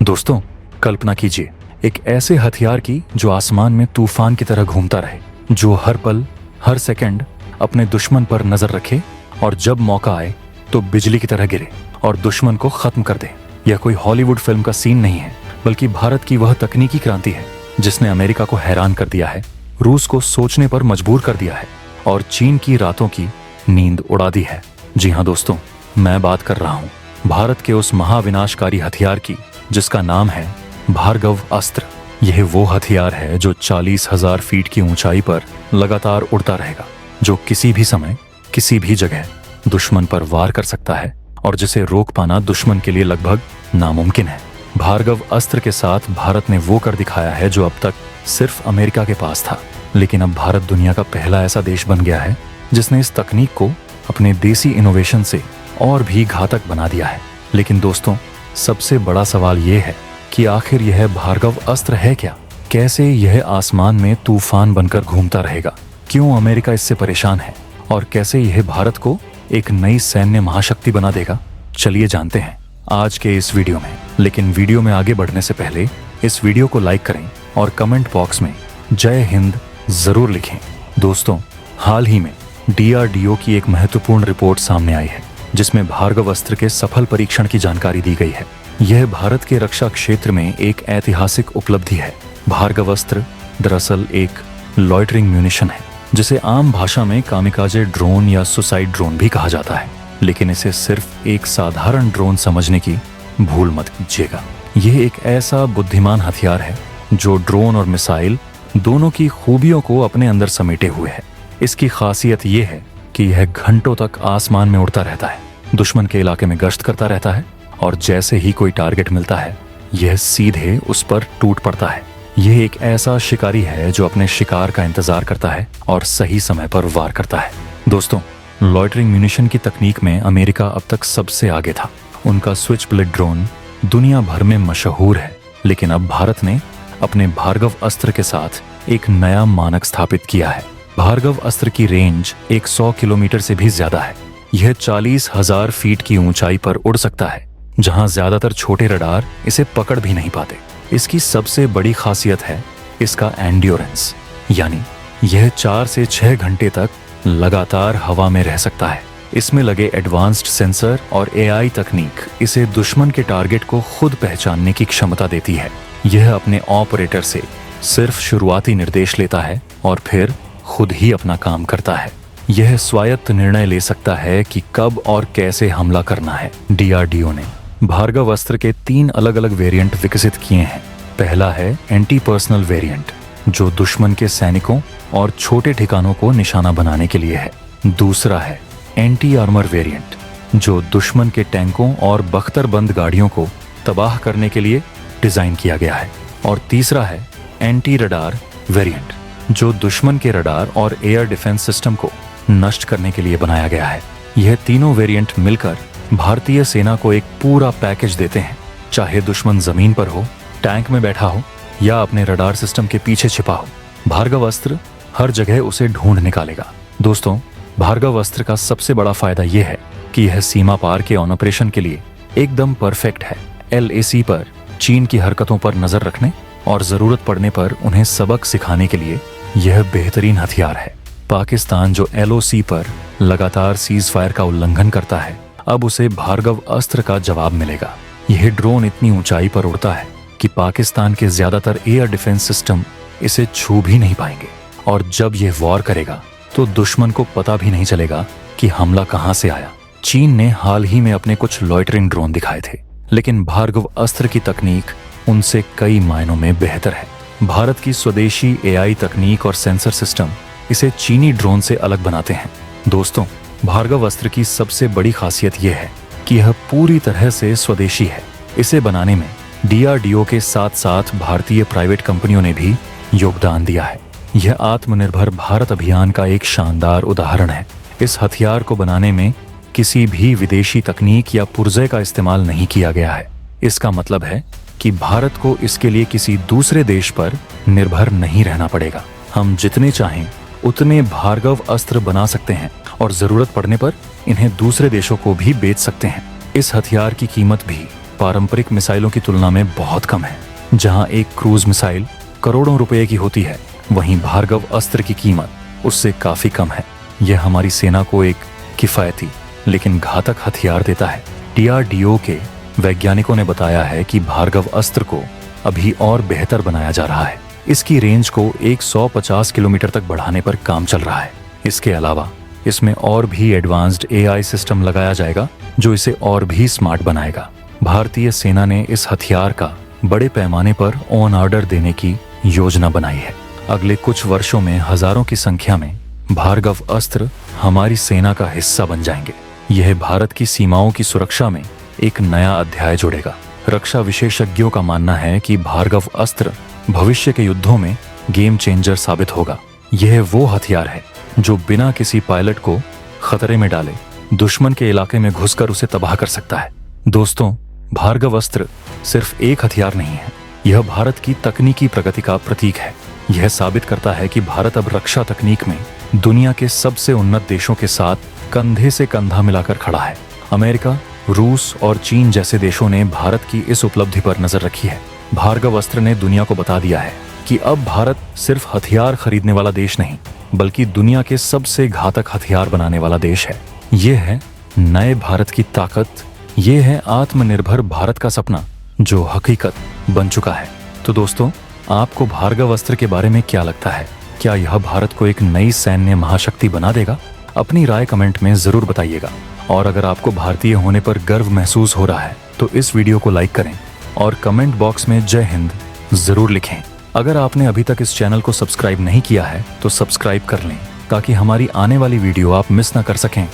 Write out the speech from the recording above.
दोस्तों, कल्पना कीजिए एक ऐसे हथियार की जो आसमान में तूफान की तरह घूमता रहे, जो हर पल हर सेकंड अपने दुश्मन पर नजर रखे और जब मौका आए तो बिजली की तरह गिरे और दुश्मन को खत्म कर दे। यह कोई हॉलीवुड फिल्म का सीन नहीं है, बल्कि भारत की वह तकनीकी क्रांति है जिसने अमेरिका को हैरान कर दिया है, रूस को सोचने पर मजबूर कर दिया है और चीन की रातों की नींद उड़ा दी है। जी हाँ दोस्तों, मैं बात कर रहा हूँ भारत के उस महाविनाशकारी हथियार की जिसका नाम है भार्गव अस्त्र। यह वो हथियार है जो 40,000 फीट की ऊंचाई पर लगातार उड़ता रहेगा, जो किसी भी समय किसी भी जगह दुश्मन पर वार कर सकता है और जिसे रोक पाना दुश्मन के लिए लगभग नामुमकिन है। भार्गव अस्त्र के साथ भारत ने वो कर दिखाया है जो अब तक सिर्फ अमेरिका के पास था, लेकिन अब भारत दुनिया का पहला ऐसा देश बन गया है जिसने इस तकनीक को अपने देसी इनोवेशन से और भी घातक बना दिया है। लेकिन दोस्तों, सबसे बड़ा सवाल ये है कि आखिर यह भार्गव अस्त्र है क्या? कैसे यह आसमान में तूफान बनकर घूमता रहेगा? क्यों अमेरिका इससे परेशान है? और कैसे यह भारत को एक नई सैन्य महाशक्ति बना देगा? चलिए जानते हैं आज के इस वीडियो में। लेकिन वीडियो में आगे बढ़ने से पहले इस वीडियो को लाइक करें और कमेंट बॉक्स में जय हिंद जरूर लिखें। दोस्तों, हाल ही में DRDO की एक महत्वपूर्ण रिपोर्ट सामने आई है जिसमें भार्गव अस्त्र के सफल परीक्षण की जानकारी दी गई है। यह भारत के रक्षा क्षेत्र में एक ऐतिहासिक उपलब्धि है। भार्गव अस्त्र दरअसल एक लॉइटरिंग म्यूनिशन है, जिसे आम भाषा में कामिकाजे ड्रोन या सुसाइड ड्रोन भी कहा जाता है, लेकिन इसे सिर्फ एक साधारण ड्रोन समझने की भूल मत कीजिएगा। यह एक ऐसा बुद्धिमान हथियार है जो ड्रोन और मिसाइल दोनों की खूबियों को अपने अंदर समेटे हुए है। इसकी खासियत यह है कि यह घंटों तक आसमान में उड़ता रहता है, दुश्मन के इलाके में गश्त करता रहता है और जैसे ही कोई टारगेट मिलता है यह सीधे उस पर टूट पड़ता है। यह एक ऐसा शिकारी है जो अपने शिकार का इंतजार करता है और सही समय पर वार करता है। दोस्तों, लॉइटरिंग म्यूनिशन की तकनीक में अमेरिका अब तक सबसे आगे था। उनका स्विच ब्लेड ड्रोन दुनिया भर में मशहूर है, लेकिन अब भारत ने अपने भार्गव अस्त्र के साथ एक नया मानक स्थापित किया है। भार्गव अस्त्र की रेंज 100 किलोमीटर से भी ज्यादा है। यह 40,000 फीट की ऊंचाई पर उड़ सकता है, जहां ज्यादातर छोटे रडार इसे पकड़ भी नहीं पाते। इसकी सबसे बड़ी खासियत है इसका एंड्योरेंस, यानी यह 4 से 6 घंटे तक लगातार हवा में रह सकता है। इसमें लगे एडवांस्ड सेंसर और AI तकनीक इसे दुश्मन के टारगेट को खुद पहचानने की क्षमता देती है। यह अपने ऑपरेटर से सिर्फ शुरुआती निर्देश लेता है और फिर खुद ही अपना काम करता है। यह स्वायत्त निर्णय ले सकता है कि कब और कैसे हमला करना है। DRDO ने भार्गव अस्त्र के 3 अलग अलग वेरिएंट विकसित किए हैं। पहला है एंटी पर्सनल वेरिएंट, जो दुश्मन के सैनिकों और छोटे ठिकानों को निशाना बनाने के लिए है। दूसरा है एंटी आर्मर वेरिएंट, जो दुश्मन के टैंकों और बख्तरबंद गाड़ियों को तबाह करने के लिए डिजाइन किया गया है। और तीसरा है एंटी रडार वेरिएंट, जो दुश्मन के रडार और एयर डिफेंस सिस्टम को नष्ट करने के लिए बनाया गया है। यह तीनों वेरिएंट मिलकर भारतीय सेना को एक पूरा पैकेज देते हैं, चाहे दुश्मन जमीन पर हो, टैंक में बैठा हो या अपने रडार सिस्टम के पीछे छिपा हो। भार्गव अस्त्र हर जगह उसे ढूंढ निकालेगा। दोस्तों, भार्गव अस्त्र का सबसे बड़ा फायदा यह है कि यह सीमा पार के ऑन ऑपरेशन के लिए एकदम परफेक्ट है। LAC पर चीन की हरकतों पर नजर रखने और जरूरत पड़ने पर उन्हें सबक सिखाने के लिए यह बेहतरीन हथियार है। पाकिस्तान जो LOC पर लगातार सीज फायर का उल्लंघन करता है, अब उसे भार्गव अस्त्र का जवाब मिलेगा। यह ड्रोन इतनी ऊंचाई पर उड़ता है कि पाकिस्तान के ज्यादातर एयर डिफेंस सिस्टम इसे छू भी नहीं पाएंगे, और जब यह वॉर करेगा तो दुश्मन को पता भी नहीं चलेगा कि हमला कहां से आया। चीन ने हाल ही में अपने कुछ लॉइटरिंग ड्रोन दिखाए थे, लेकिन भार्गव अस्त्र की तकनीक उनसे कई मायनों में बेहतर है। भारत की स्वदेशी AI तकनीक और सेंसर सिस्टम इसे चीनी ड्रोन से अलग बनाते हैं। दोस्तों, भार्गव अस्त्र की सबसे बड़ी खासियत यह है कि यह पूरी तरह से स्वदेशी है। इसे बनाने में DRDO के साथ साथ भारतीय प्राइवेट कंपनियों ने भी योगदान दिया है। यह आत्मनिर्भर भारत अभियान का एक शानदार उदाहरण है। इस हथियार को बनाने में किसी भी विदेशी तकनीक या पुर्जे का इस्तेमाल नहीं किया गया है। इसका मतलब है कि भारत को इसके लिए किसी दूसरे देश पर निर्भर नहीं रहना पड़ेगा। हम जितने चाहें उतने भार्गव अस्त्र बना सकते हैं और जरूरत पड़ने पर इन्हें दूसरे देशों को भी बेच सकते हैं। इस हथियार की कीमत भी पारंपरिक मिसाइलों की तुलना में बहुत कम है। जहां एक क्रूज मिसाइल करोड़ों रुपए की होती है, वहीं भार्गव अस्त्र की कीमत उससे काफी कम है। यह हमारी सेना को एक किफायती लेकिन घातक हथियार देता है। DRDO के वैज्ञानिकों ने बताया है कि भार्गव अस्त्र को अभी और बेहतर बनाया जा रहा है। इसकी रेंज को 150 किलोमीटर तक बढ़ाने पर काम चल रहा है। इसके अलावा इसमें और भी एडवांस्ड AI सिस्टम लगाया जाएगा जो इसे और भी स्मार्ट बनाएगा। भारतीय सेना ने इस हथियार का बड़े पैमाने पर ऑन ऑर्डर देने की योजना बनाई है। अगले कुछ वर्षों में हजारों की संख्या में भार्गव अस्त्र हमारी सेना का हिस्सा बन जाएंगे। यह भारत की सीमाओं की सुरक्षा में एक नया अध्याय जोड़ेगा। रक्षा विशेषज्ञों का मानना है कि भार्गव अस्त्र भविष्य के युद्धों में गेम चेंजर साबित होगा। यह वो हथियार है जो बिना किसी पायलट को खतरे में डाले दुश्मन के इलाके में घुसकर उसे तबाह कर सकता है। दोस्तों, भार्गव अस्त्र सिर्फ एक हथियार नहीं है, यह भारत की तकनीकी प्रगति का प्रतीक है। यह साबित करता है कि भारत अब रक्षा तकनीक में दुनिया के सबसे उन्नत देशों के साथ कंधे से कंधा मिलाकर खड़ा है। अमेरिका, रूस और चीन जैसे देशों ने भारत की इस उपलब्धि पर नजर रखी है। भार्गव अस्त्र ने दुनिया को बता दिया है कि अब भारत सिर्फ हथियार खरीदने वाला देश नहीं, बल्कि दुनिया के सबसे घातक हथियार बनाने वाला देश है। ये है नए भारत की ताकत, ये है आत्मनिर्भर भारत का सपना जो हकीकत बन चुका है। तो दोस्तों, आपको भार्गव अस्त्र के बारे में क्या लगता है? क्या यह भारत को एक नई सैन्य महाशक्ति बना देगा? अपनी राय कमेंट में जरूर बताइएगा। और अगर आपको भारतीय होने पर गर्व महसूस हो रहा है तो इस वीडियो को लाइक करें और कमेंट बॉक्स में जय हिंद जरूर लिखें। अगर आपने अभी तक इस चैनल को सब्सक्राइब नहीं किया है तो सब्सक्राइब कर लें ताकि हमारी आने वाली वीडियो आप मिस ना कर सकें।